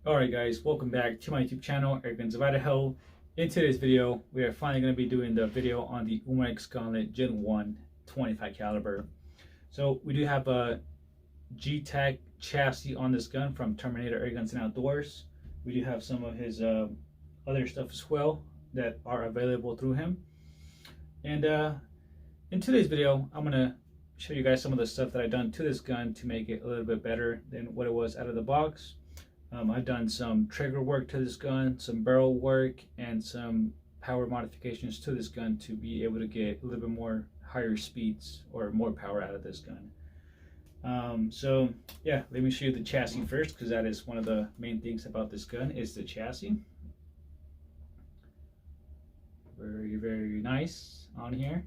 Alright guys, welcome back to my YouTube channel, Airguns of Idaho. In today's video, we are finally going to be doing the video on the umarex Gauntlet Gen 1 25 caliber. So we do have a G-Tech chassis on this gun from Terminator Airguns and Outdoors. We do have some of his other stuff as well that are available through him. And in today's video, I'm going to show you guys some of the stuff that I've done to this gun to make it a little bit better than what it was out of the box. I've done some trigger work to this gun, some barrel work, and some power modifications to this gun to be able to get a little bit more higher speeds or more power out of this gun. So yeah, let me show you the chassis first, because that is one of the main things about this gun is the chassis. Very nice on here.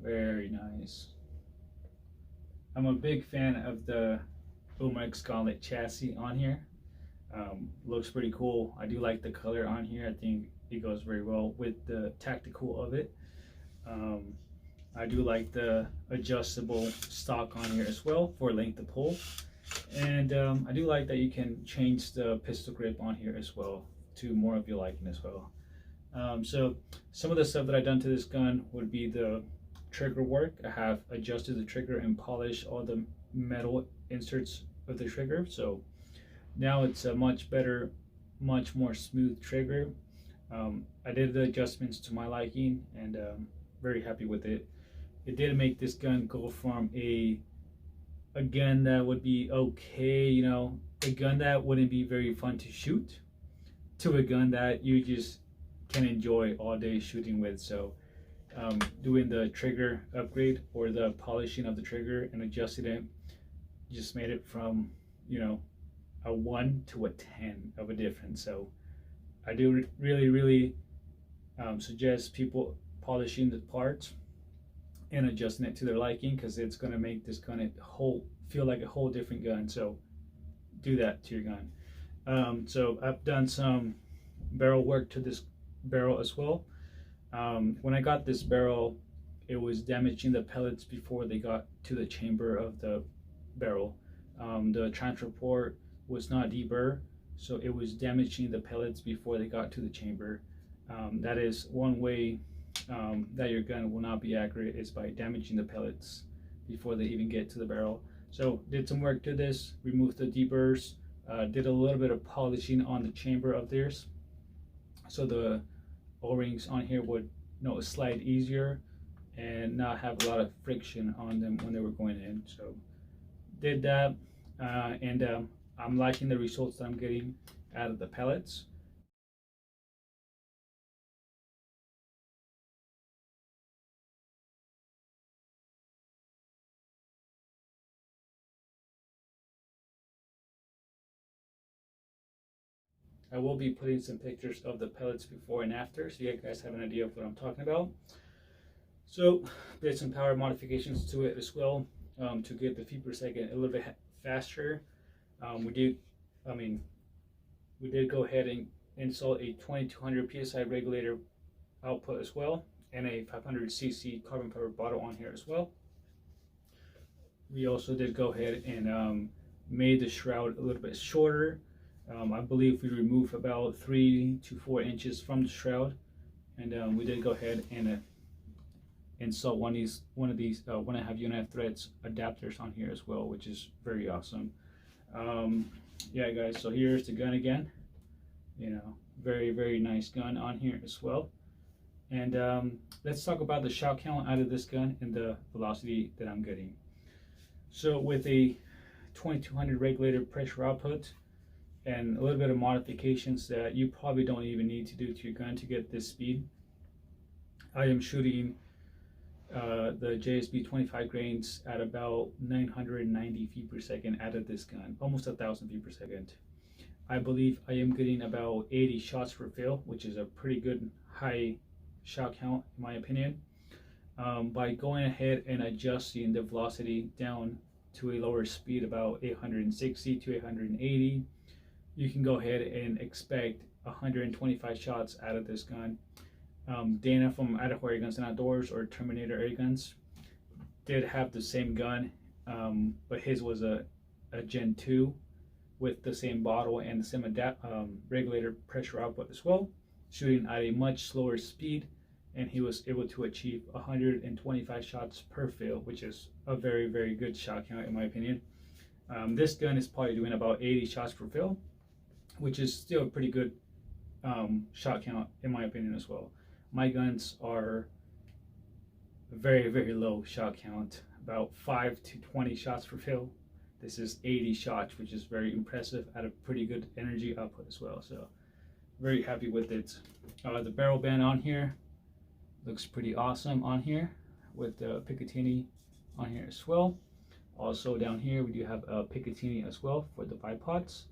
Very nice. I'm a big fan of the umarex Gauntlet chassis on here. Looks pretty cool. I do like the color on here. I think it goes very well with the tactical of it. I do like the adjustable stock on here as well for length of pull, and I do like that you can change the pistol grip on here as well to more of your liking as well. So some of the stuff that I've done to this gun would be the trigger work. I have adjusted the trigger and polished all the metal inserts of the trigger, so now it's a much better, much more smooth trigger. I did the adjustments to my liking, and very happy with it. It did make this gun go from a gun that would be okay, you know, a gun that wouldn't be very fun to shoot, to a gun that you just can enjoy all day shooting with. So doing the trigger upgrade or the polishing of the trigger and adjusting it just made it from, you know, a 1 to a 10 of a difference. So I do really suggest people polishing the parts and adjusting it to their liking, because it's going to make this gun feel like a whole different gun. So do that to your gun. So I've done some barrel work to this barrel as well. When I got this barrel, it was damaging the pellets before they got to the chamber of the barrel. The transfer port was not deburred, so it was damaging the pellets before they got to the chamber. That is one way that your gun will not be accurate, is by damaging the pellets before they even get to the barrel. So did some work to this, removed the deburrs, did a little bit of polishing on the chamber of theirs, so the O-rings on here would, you know, slide easier and not have a lot of friction on them when they were going in. So did that, and I'm liking the results that I'm getting out of the pellets. I will be putting some pictures of the pellets before and after, so you guys have an idea of what I'm talking about. So did some power modifications to it as well, to get the feet per second a little bit faster. We did go ahead and install a 2200 psi regulator output as well, and a 500cc carbon fiber bottle on here as well. We also did go ahead and made the shroud a little bit shorter. I believe we removed about 3 to 4 inches from the shroud, and we did go ahead and install one of these 1.5 UNF threads adapters on here as well, which is very awesome. Yeah guys, so here's the gun again. You know, very nice gun on here as well. And let's talk about the shot count out of this gun and the velocity that I'm getting. So with a 2200 regulator pressure output and a little bit of modifications that you probably don't even need to do to your gun to get this speed, I am shooting the JSB 25 grains at about 990 feet per second out of this gun, almost 1,000 feet per second. I believe I am getting about 80 shots per fill, which is a pretty good high shot count in my opinion. By going ahead and adjusting the velocity down to a lower speed, about 860 to 880, you can go ahead and expect 125 shots out of this gun. Dana from Idaho Airguns and Outdoors, or Terminator Airguns, did have the same gun, but his was a Gen 2 with the same bottle and the same regulator pressure output as well, shooting at a much slower speed, and he was able to achieve 125 shots per fill, which is a very, very good shot count in my opinion. This gun is probably doing about 80 shots per fill, which is still a pretty good shot count in my opinion as well. My guns are very, very low shot count, about 5 to 20 shots per fill. This is 80 shots, which is very impressive at a pretty good energy output as well. So very happy with it. The barrel band on here looks pretty awesome on here, with the Picatinny on here as well. Also down here we do have a Picatinny as well for the bipods.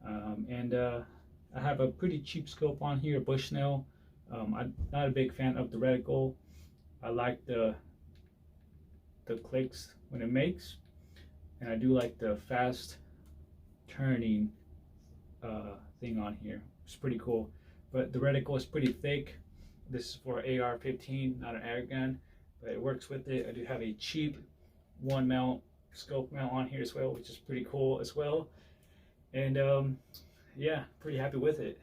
I have a pretty cheap scope on here, Bushnell. I'm not a big fan of the reticle. I like the clicks when it makes, and I do like the fast turning thing on here. It's pretty cool, but the reticle is pretty thick. This is for AR-15, not an air gun, but it works with it. I do have a cheap one mount scope mount on here as well, which is pretty cool as well. And yeah, pretty happy with it.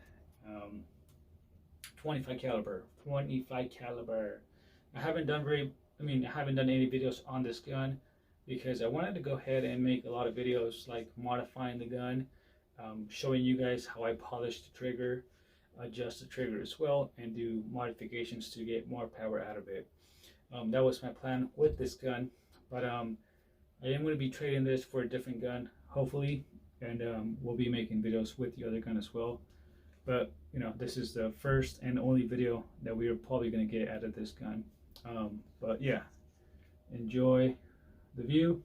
25 caliber. I haven't done any videos on this gun because I wanted to go ahead and make a lot of videos like modifying the gun, showing you guys how I polish the trigger, adjust the trigger as well, and do modifications to get more power out of it. That was my plan with this gun, but I am going to be trading this for a different gun, hopefully, and we'll be making videos with the other gun as well. But you know, this is the first and only video that we are probably going to get out of this gun. But yeah, enjoy the view.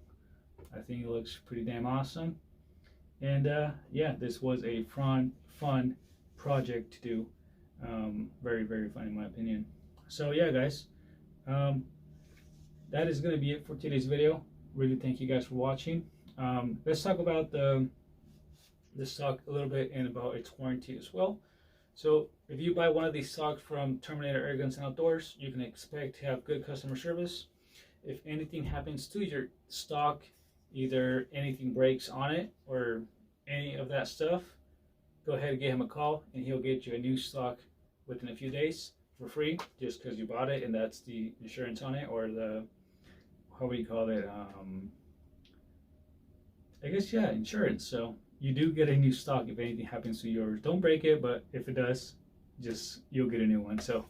I think it looks pretty damn awesome. And yeah, this was a fun project to do. Very, very fun in my opinion. So yeah, guys, that is going to be it for today's video. Really thank you guys for watching. Let's talk about this stock a little bit and about its warranty as well. So if you buy one of these stocks from Terminator Air Guns and Outdoors, you can expect to have good customer service. If anything happens to your stock, either anything breaks on it or any of that stuff, go ahead and give him a call and he'll get you a new stock within a few days for free, just because you bought it, and that's the insurance on it, or the, how would you call it, I guess, yeah, insurance. So you do get a new stock if anything happens to yours. Don't break it, but if it does, just you'll get a new one. So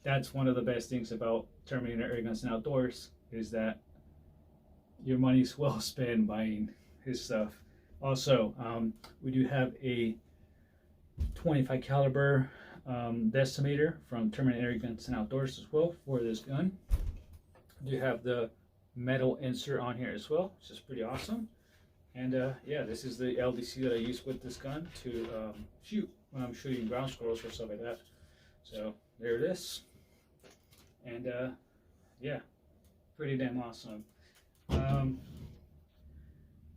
that's one of the best things about Terminator Air Guns and Outdoors, is that your money's well spent buying his stuff. Also, we do have a 25 caliber decimator from Terminator Air Guns and Outdoors as well for this gun. We do have the metal insert on here as well, which is pretty awesome. And yeah, this is the LDC that I use with this gun to shoot when I'm shooting ground squirrels or stuff like that. So there it is. And yeah, pretty damn awesome.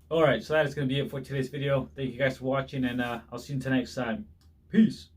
Alright, so that is going to be it for today's video. Thank you guys for watching, and I'll see you until next time. Peace.